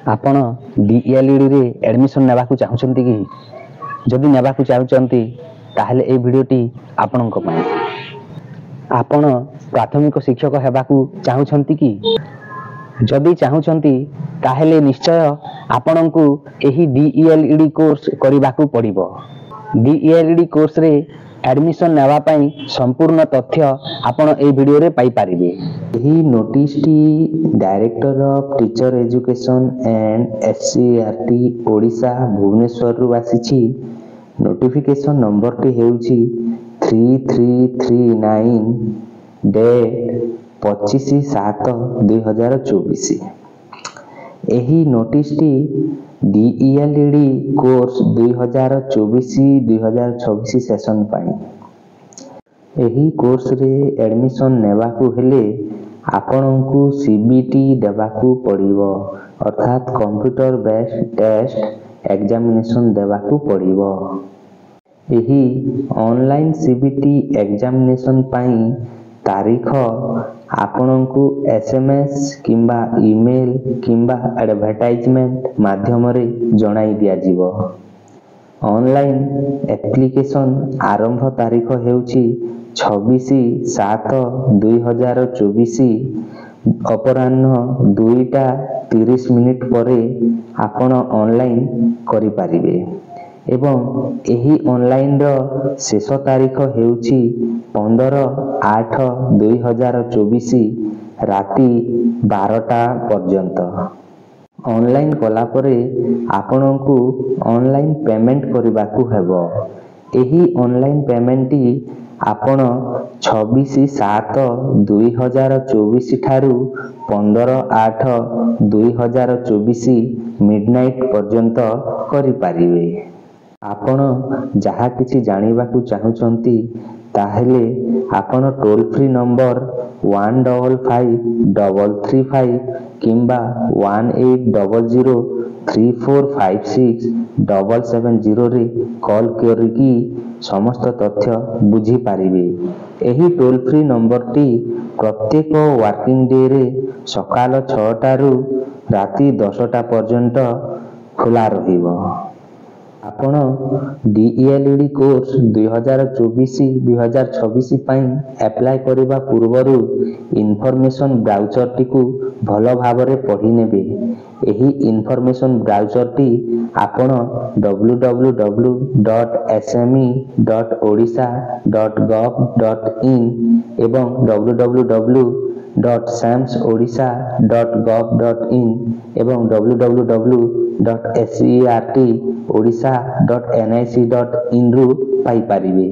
आपण DELED रे admission नेबाकू चाहुचंती कि जदि नेबाकू चाहुचंती ताहले ए भिडियोटी आपणक पय। आपण प्राथमिक शिक्षक हेबाकू चाहुचंती कि जदि चाहुचंती ताहले निश्चय आपणकू एही DELED कोर्स करिबाकू पड़िबो। DELED कोर्स रे एडमिशन नेबा पई संपूर्ण तथ्य आपण ए वीडियो रे पाई पारिबे। एही नोटिस टी director of teacher education and SCERT Odisha Bhubaneswar रु आसीछि। नोटिफिकेशन नंबर टी हेउछि 3339 डेट 25/7/2024। एही नोटिस टी DELED कोर्स 2024-2026 सेशन पाई। एही कोर्स रे एडमिशन नेबाकू हेले आपनकू CBT देबाकू पड़िबो, अर्थात कंप्यूटर बेस्ड टेस्ट एग्जामिनेशन देबाकू पड़िबो। एही ऑनलाइन CBT एग्जामिनेशन पाई तारीख आपनकू SMS किंबा ईमेल किंबा एडवर्टाइजमेंट माध्यम रे जणाई दिया जीवो। ऑनलाइन एप्लीकेशन आरंभ तारीख हेउछि 26/7/2024 अपराह्न 2:30 परे आपण ऑनलाइन करि पारिबे एवं एही ऑनलाइन रो शेष तारीख हेउछि 15/8/2024 राति 12टा पर्यंत। ऑनलाइन कला परे आपनकू ऑनलाइन पेमेंट करिबाकू हेबो। एही ऑनलाइन पेमेंट टी आपण 26/7/2024 ठारू 15/8/2024 मिडनाइट पर्यंत करि पारिबे। आपण जहा किछि जानिबाकू चाहुचंती ताहेले आपण टोल फ्री नंबर 155335 किंबा 1800345677 रे कॉल करिकी समस्त तथ्य बुझी पारिबे। एही टोल फ्री नंबर टी प्रत्येक वर्किंग डे रे सकाल 6टा रु राति 10टा पर्यंत खुला रहिबो। आपण DELED कोर्स 2024-2026 पाई अप्लाई करिबा पूर्वरु इन्फॉर्मेशन ब्राउचर टी को भलो भाबरे पढी नेबे। एही इन्फॉर्मेशन ब्राउचर टी आपण www.sme.odisha.gov.in एवं www.samsodisha.gov.in एवं www.SCERTodisha.nic.in रु पाई पारिबे।